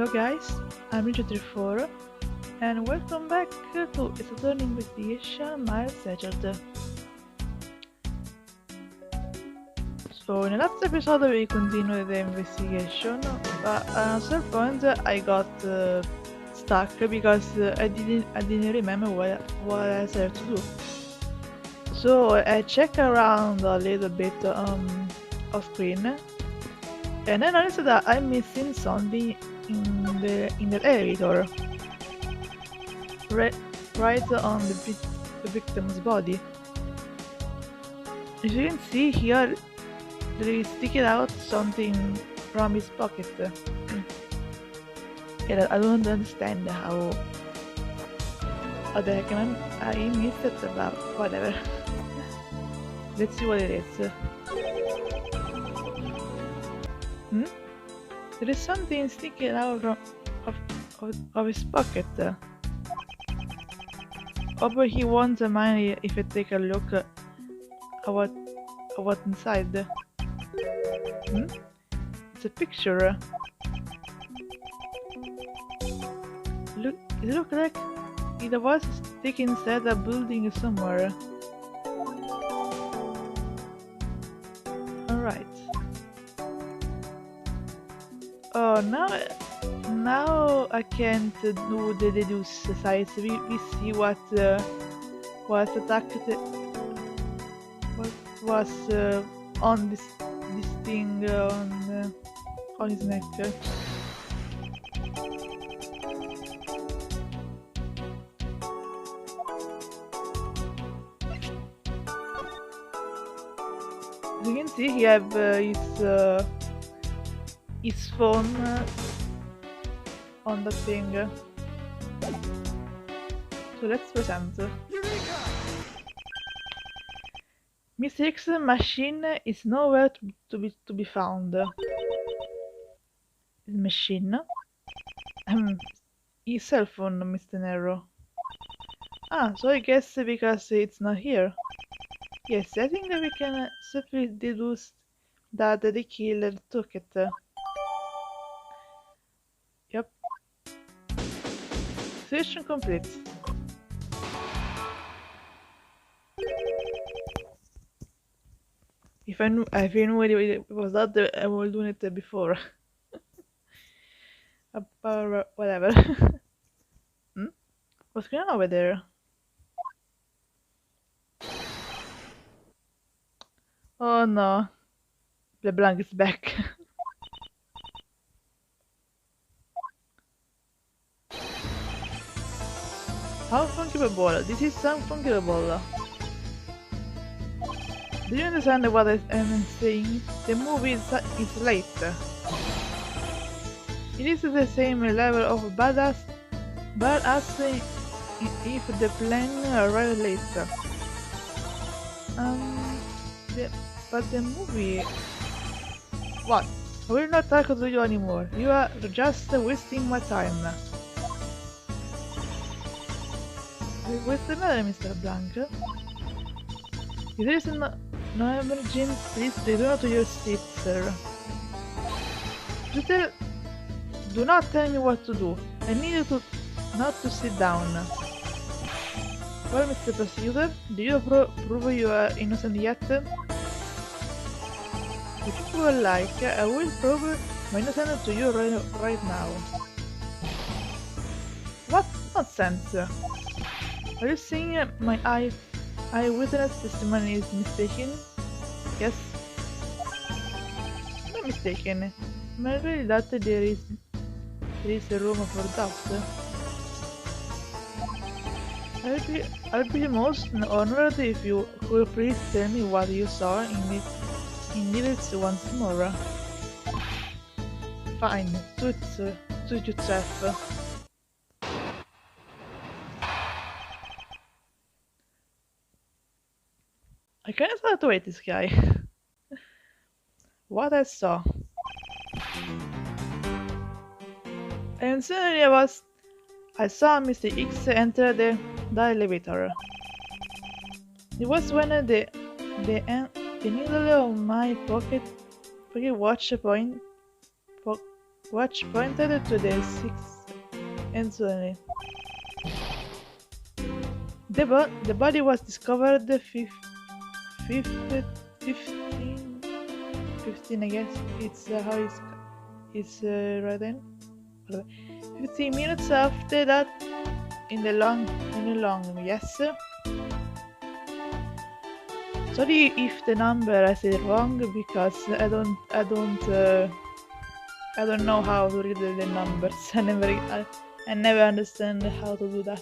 Hello guys, I'm Ninja34 and welcome back to Saturn Investigation Miles Edged. So in the last episode we continued the investigation, but at a certain point I got stuck because I didn't remember what I had to do. So I checked around a little bit off screen, and I noticed that I'm missing something in the elevator, right on the victim's body. As you can see here, there is sticking out something from his pocket. And I don't understand how the heck I missed it, but whatever. Let's see what it is. There is something sticking out of his pocket. Hope he won't mind if I take a look at what's inside. It's a picture. It looks like it was taken inside a building somewhere. Alright. Oh, now I can't do the deduce size. We see what attacked what was on this thing on his neck. As you can see, he have his phone on the thing. So let's present. Mr. X machine is nowhere to be found. His machine? His cell phone, Mr. Nero. Ah, so I guess because it's not here. Yes, I think that we can safely deduce that the killer took it. Yep. Session complete. If I knew it was that, I would do it before. But whatever. What's going on over there? Oh no. LeBlanc is back. Unforgivable. This is unforgivable. Do you understand what I'm saying? The movie is late. It is the same level of badass if the plane arrived late. But the movie... What? I will not talk to you anymore. You are just wasting my time. What's the matter, Mr. Blanc? If there is no emergency, please return to your seat, sir. Do not tell me what to do. I need you not to sit down. Well, Mr. Prosecutor, do you prove you are innocent yet? If you would like, I will prove my innocence to you right now. What nonsense! Are you saying my eyewitness testimony is mistaken? Yes. Not mistaken. Maybe that there is a room for doubt. I'll be most honored if you could please tell me what you saw in it once more. Fine, suit yourself. I can't start to wait this guy. What I saw. And suddenly I saw Mr. X enter the elevator. It was when the needle of my pocket watch Watch pointed to the sixth and suddenly the body was discovered 15, 15 I guess it's how it's written. 15 minutes after that in the long yes. Sorry if the number I said wrong because I don't know how to read the numbers. I never understand how to do that.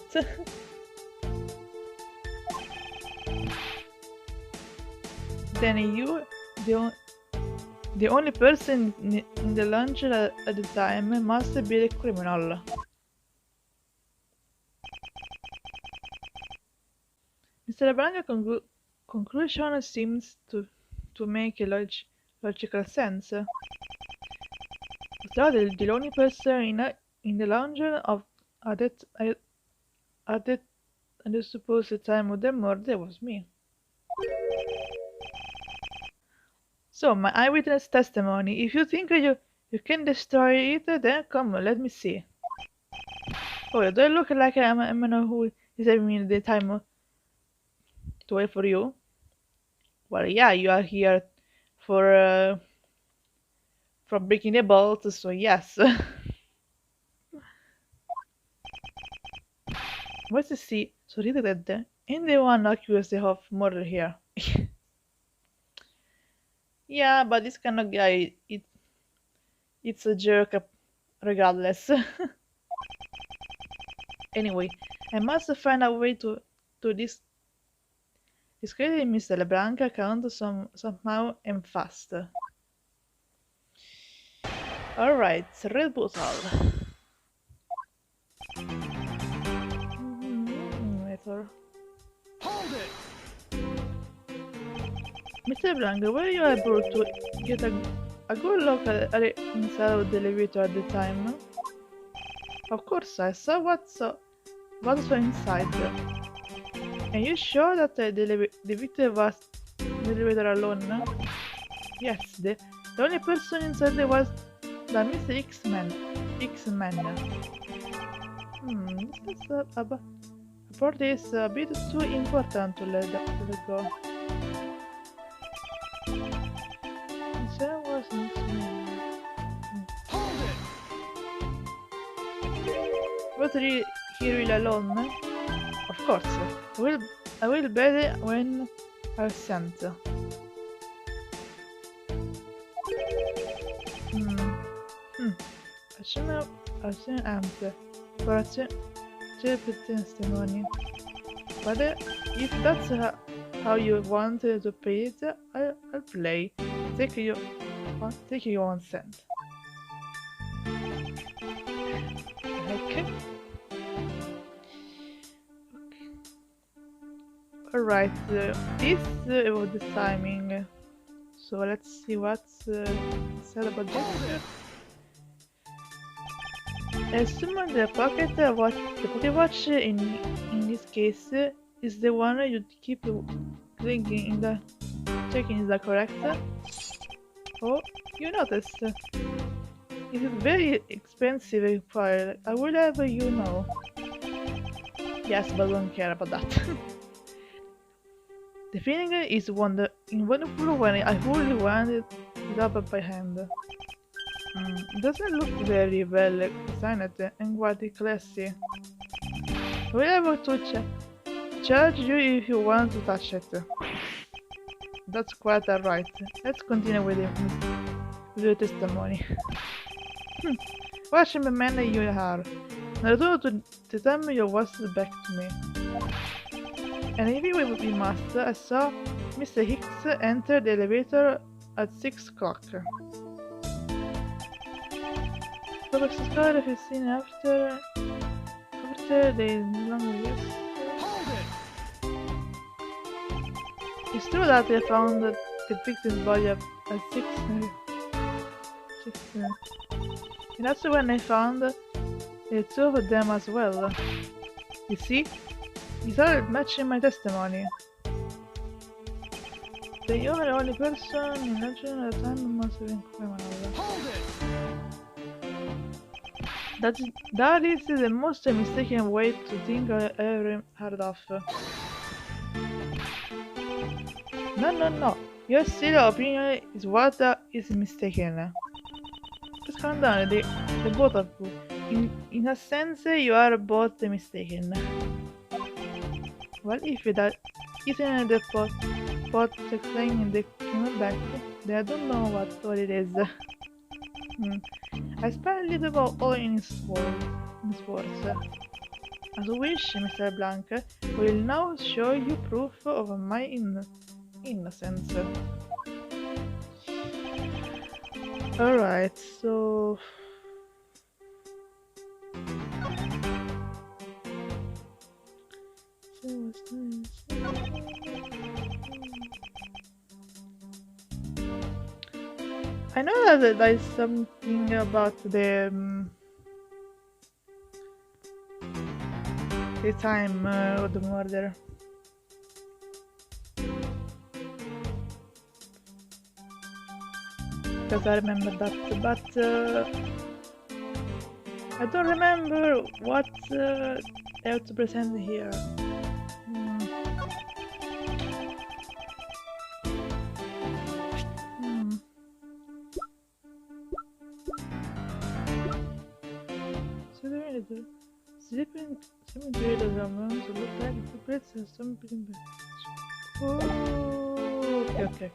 Then you, the only person in the lounge at the time must be the criminal. Mr. Branca's conclusion seems to make a logical sense. So the only person in the lounge at the supposed time of the murder was me. So my eyewitness testimony. If you think you can destroy it, then come, let me see. Oh, do I look like I'm a man who is having the time to wait for you? Well, yeah, you are here for breaking the bolt, so yes. What's the see? So that and the one accused of murder here. Yeah, but this kind of guy, it's a jerk regardless. Anyway, I must find a way to discredit Mr. LeBlanc account somehow and fast. Alright, Red Bottle. Hold it! Mr. LeBlanc, were you able to get a good look at the inside of the elevator at the time? Of course, I saw what's inside. Are you sure that the victim was in the elevator alone? Yes, the only person inside was the Mr. X-Man. This report is a bit too important to let go. There was an X-Man. Hold it! Was he really alone? Of course. I will bet it when I sent. I shouldn't answer. But c'è testimony. But if that's how you want to play it, I'll play. Take your 1 cent. Okay. Alright, this was the timing. So let's see what's said about this. Assume the pocket watch in this case is the one you keep clicking in the checking. Is that correct? Oh, you noticed. It is very expensive file. I will have you know. Yes, but I don't care about that. The feeling is wonderful when I hold it up by hand. It doesn't look very well designed and quite classy. We'll be able to charge you if you want to touch it. That's quite alright. Let's continue with the testimony. Watch me, man, you are. Now to tell me your words back to me. And if we must, I saw Mr. Hicks enter the elevator at 6 o'clock. Public Scholar 15 after the long years. It's true that they found the victim's body at 6. And that's when they found the two of them as well. You see? These are matching my testimony. The only person in legend at the time must have been criminal. Hold it! That is the most mistaken way to think I ever heard of. No, no, no. Your silly opinion is what is mistaken. Just calm down, the both of you. In a sense, you are both mistaken. Well, if that isn't the pot explaining the back, then I don't know what it is. I spent a little of all in his words. As you wish, Mr. Blanc, will now show you proof of my innocence. Alright, so... I know that there is something about the time of the murder. Because I remember that, but I don't remember what I have to present here. Sleeping cemetery doesn't look like the place has something bad. Oh, okay.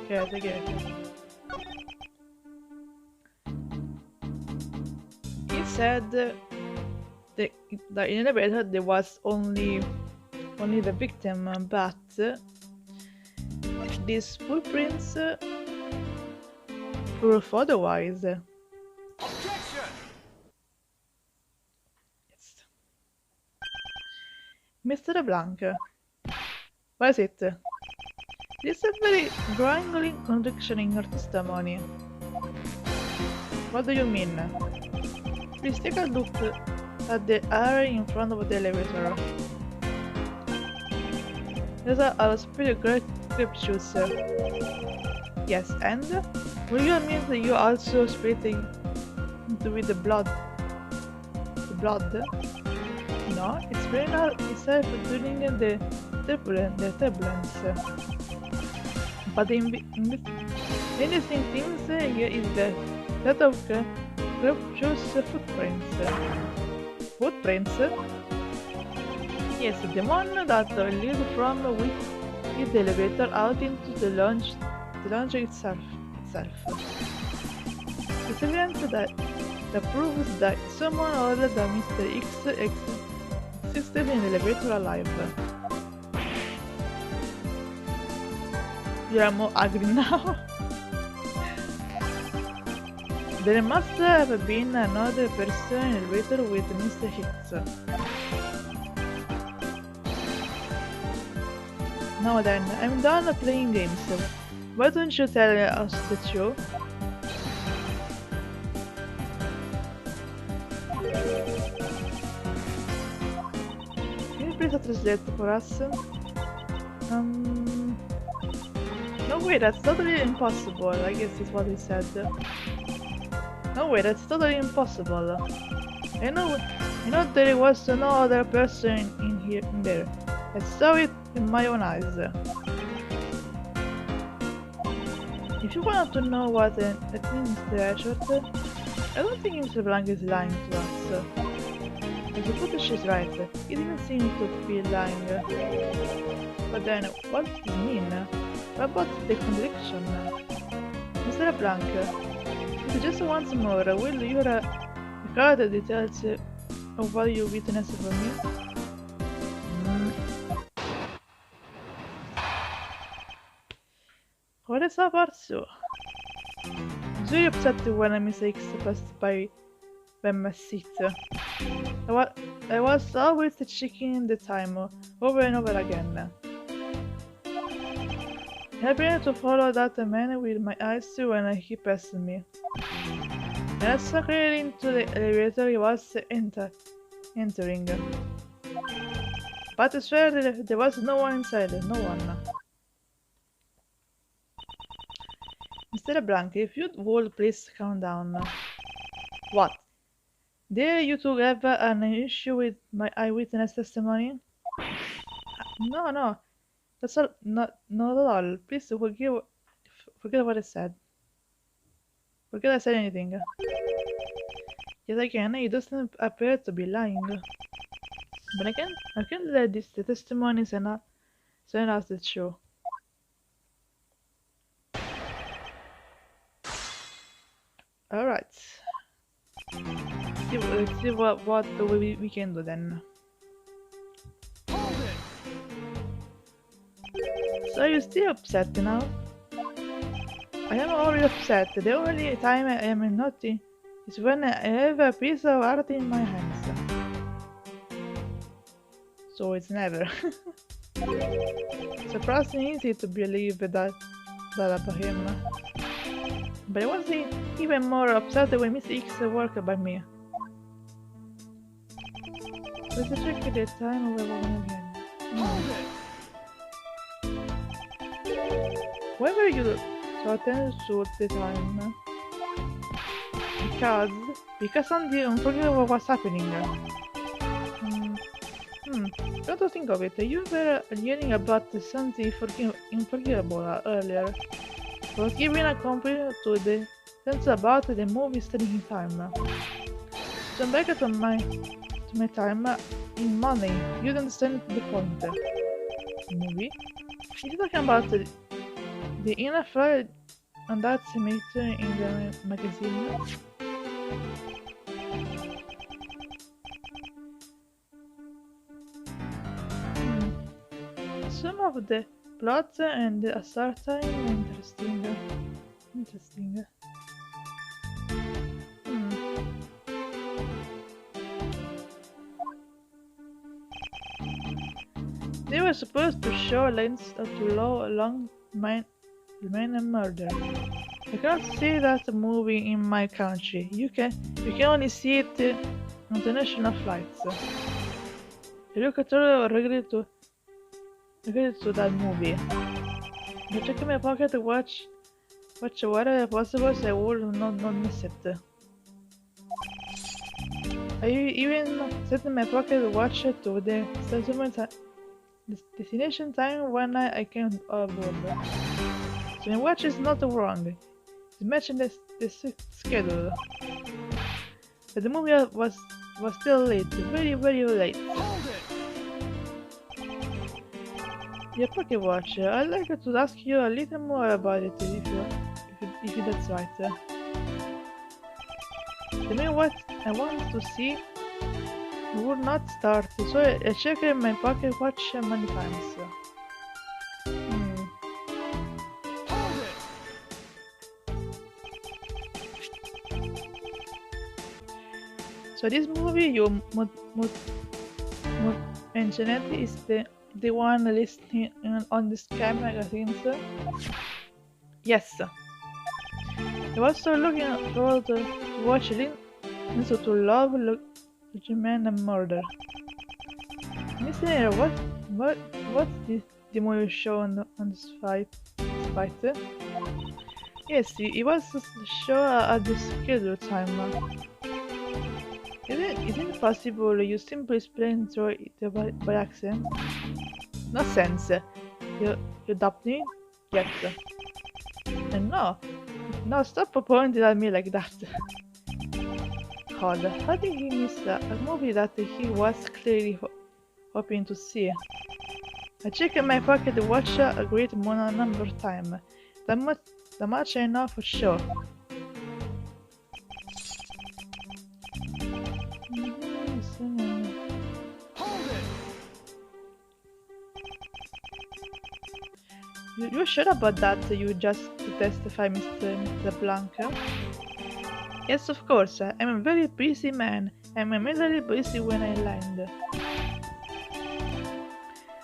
Okay, I take it. He said that in the elevator there was only the victim, but these footprints prove otherwise. Objection! Yes. Mr. LeBlanc, what is it? This is a very grinding contradiction in your testimony. What do you mean? Please take a look at the area in front of the elevator. These are pretty great scriptures. Yes, and? Will you admit that you also split into with the blood? The blood? No, it's very not itself during the turbulence. But the interesting thing here is that of Gracious footprints. Footprints? Yes, the one that lead from with the elevator out into the lounge itself. It's evidence that proves that someone other than Mr. X existed in the elevator alive. You are more angry now? There must have been another person in the elevator with Mr. Hicks. Now then, I'm done playing games. Why don't you tell us the truth? Can you please translate for us? No wait, that's totally impossible, I guess is what he said. No way, that's totally impossible. I know there was no other person in there. I saw it in my own eyes. If you want to know what I think Mr. Ashworth, I don't think Mr. Blanc is lying to us. I suppose she's right. He didn't seem to be lying. But then, what does this mean? What about the contradiction? Mr. Blanc, just once more, will you record the details of what you witnessed for me? What is up, Arsu? I was really upset when I mistakes passed by my seat. I was always checking the time over and over again. I began to follow that man with my eyes when he passed me. And I saw clearly into the elevator he was entering. But I swear there was no one inside, no one. Mr. Blanc, if you would please calm down. What? Dare you to have an issue with my eyewitness testimony? No, no, that's all, not at all. Please forget what I said. Forget I said anything. Yet again, it doesn't appear to be lying. But I can't let this the testimonies and not send us the show. Alright. Let's see what we can do then. Hold it! So you're still upset now? I am already upset. The only time I am naughty is when I have a piece of art in my hands. So it's never. Surprisingly easy to believe that about him. But I was even more upset when Miss X worked by me. Let's check the time of everyone again. Hold it! Why were you so attentive to the time? Because something unforgivable was happening. Come to think of it, you were yelling about something unforgivable earlier. I was giving a compliment to the sense about the movie Standing Time. So back to my time in money. You don't understand the point. Movie? He's talking about the inner flight and that's made in the magazine. Some of the plot and the start time interesting. They were supposed to show lengths to long man murder. I cannot see that movie in my country. You can only see it on international flights. I look at all regret to that movie. I check my pocket to watch whatever possible so I would not miss it. I even set in my pocket to watch it to the destination time when I came aboard. So my watch is not wrong. It's matching the schedule. But the movie was still late, very late. Hold it! Your pocket watch. I'd like to ask you a little more about it if that's right. The main what I want to see would not start, so I checked my pocket watch many times. Hold it! So this movie you mentioned is the one listed on the Scam magazines? Yes. I was so looking forward to watching it, and so to love Legend and Murder. Mr. What's the movie show on this fight? Yes, it was show at the scheduled time. Isn't it possible you simply explain through it by accident? No sense. You adopt me? Yes. And no, stop pointing at me like that. God, how did he miss a movie that he was clearly hoping to see? I checked my pocket watch a great number of times. That much I know for sure. Hold it! You sure about that? You just to testify, Mr. Blanca? Yes, of course. I'm a very busy man. I'm immediately busy when I land.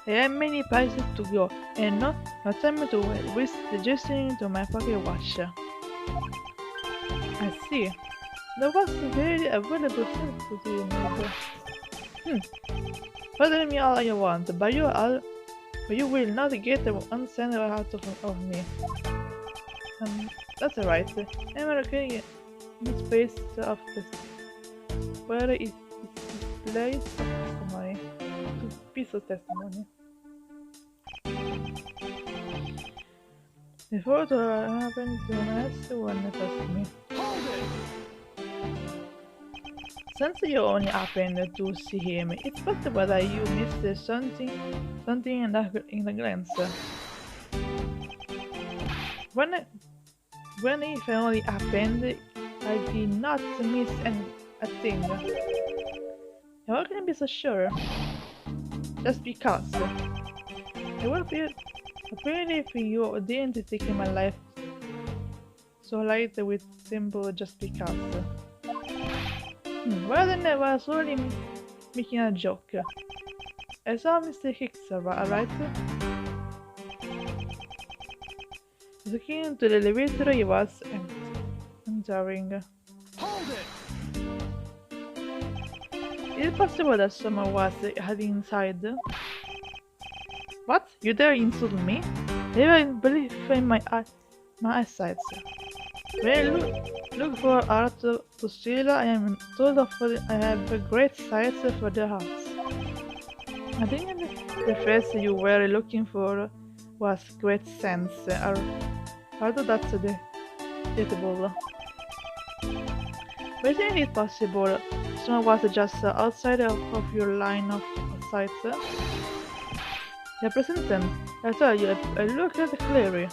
I have many places to go, and no time to waste suggesting to my pocket watch. I see. That was a very available thing to do, neighbor. Bother me all you want, but you will not get one cent out of me. That's alright. I'm okay in the space of this. where is this place of testimony? Piece of testimony. The photo happened to mess when it was me. Hold it! Since you only happened to see him, it's possible that you missed something in the glance. When it finally happened, I did not miss a thing. How can I be so sure? Just because. It would be apparently if you didn't take my life so light with simple just because. Well then I was only making a joke. I saw Mr. Hicks, right? Looking into the elevator, he was entering. Hold it! Is it possible that someone was hiding inside? What? You dare insult me? Never believe in my eyesight. When I look for art to steal, I am told I have a great sight for the arts. I think the phrase you were looking for was great sense, or although that's debatable. But isn't it possible someone was just outside of your line of sight? Representant, I tell you, I looked at clearly.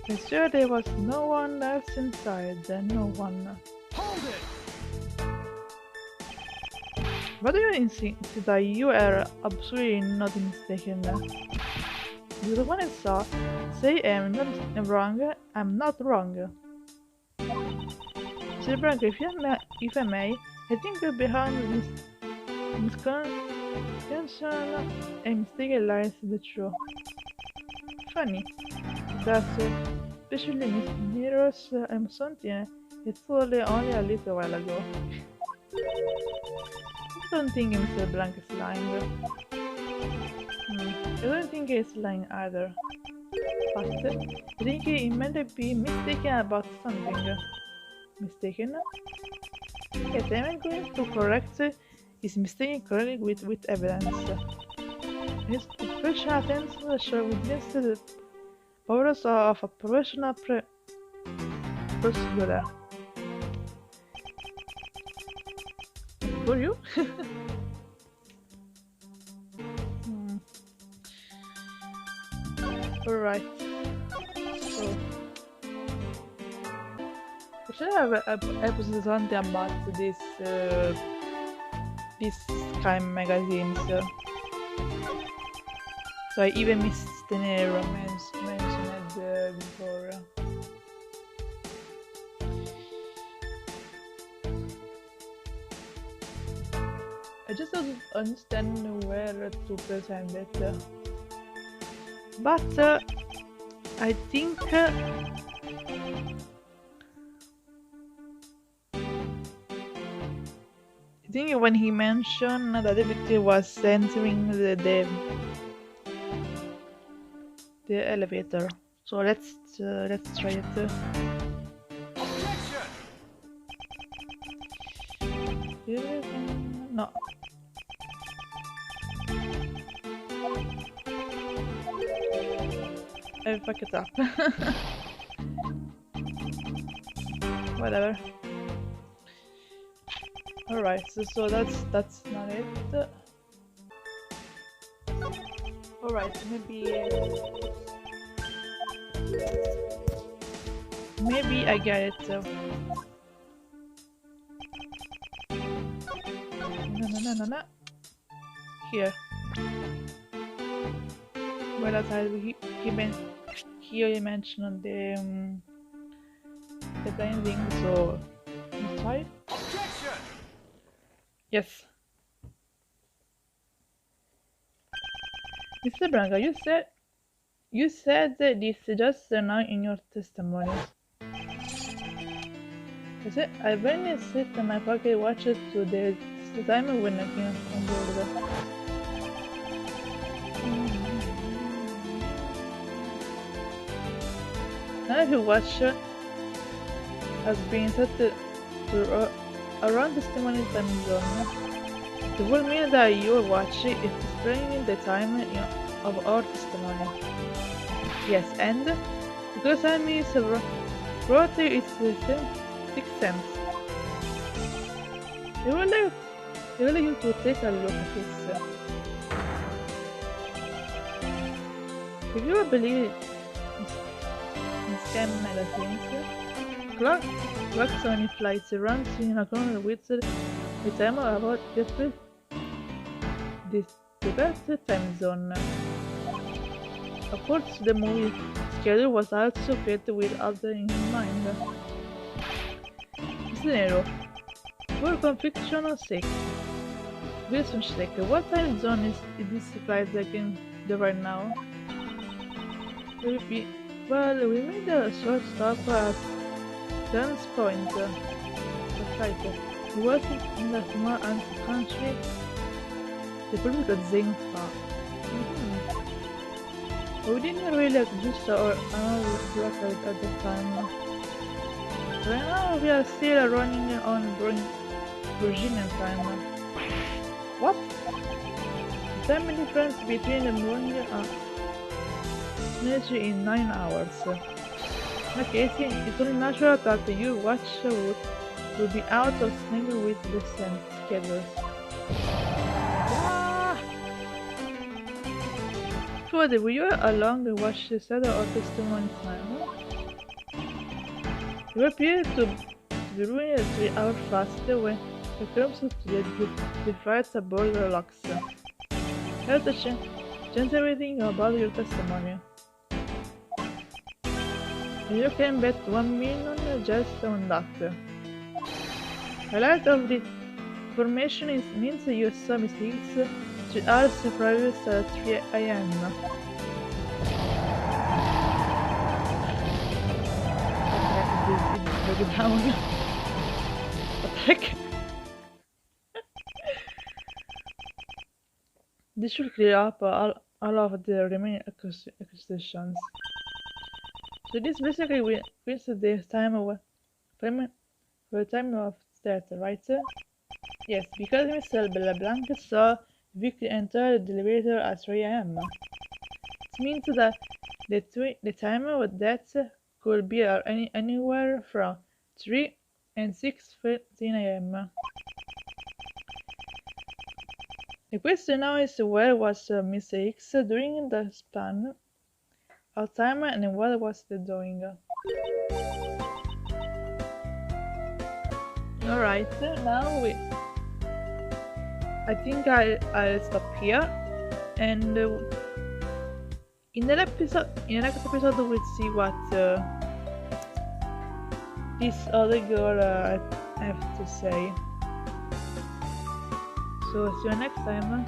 I swear there was no one else inside, no one. Hold it! But do you insist that you are absolutely not mistaken? You're the one I saw. Say I'm not wrong, I'm not wrong. Sir Branco, if I may, I think behind misconception and mistake lies the truth. Funny, because especially Miss Mirrors and something I told only a little while ago. I don't think Mr. Blanc is lying. I don't think he's lying either. But I think he might be mistaken about something. Mistaken? Yes, I'm going to correct his mistake correctly with evidence. His professional attention show witness the powers of a professional prosecutor. For you? Alright. So we should have a episode something about this crime magazines. So I even missed the romance mentioned before. I just don't understand where to present it. But I think when he mentioned that the victim was entering the elevator, so let's try it. No. I fuck it up. Whatever. Alright, so that's not it. Alright, maybe I get it. No. Here. Well, that's how here you mentioned the plain thing, so inside. Objection! Yes. Mr. Branco, you said this just now in your testimony. I barely set my pocket watch to the time when I came on board. None of your watch has been set to around testimony time zone. It will mean that your watch is displaying the time of our testimony. Yes, and because time is brought it's 6 cents. I would like you to take a look at this. If you believe in scam magazines, clocks on flights runs in accordance with the time about the best time zone. Of course, the movie schedule was also created with other in mind. Scenario. For conviction's sake, Wilson check what time zone is this flight taking right now? Well, we made a short stop at Dunn's Point. The flight was in a small country, Republic of Zinfa. We didn't really exist or another block at the time. Right now we are still running on Virginia time. What? The time difference between the morning and energy in 9 hours. Okay, it's only natural that your watch will be out of sync with the schedules. For the viewer along the watch the set of testimony time. You appear to be running 3 hours faster when it comes to the flights aboard the locks. Have to change everything about your testimony. You can bet 1 million just on that. A lot of the information means you saw mistakes 3 hours previous at 3 AM. Down. Attack. This should clear up all of the remaining accusations. So this basically wins the time of death, right? Yes, because Mr. Blanc saw Vic enter the elevator at 3 AM. It means that the time of death could be anywhere from 3 and 6:15 AM. The question now is where was Mr. X during the span of time and what was he doing? Alright, now I think I'll stop here, and in the next episode we'll see what this other girl have to say. So see you next time.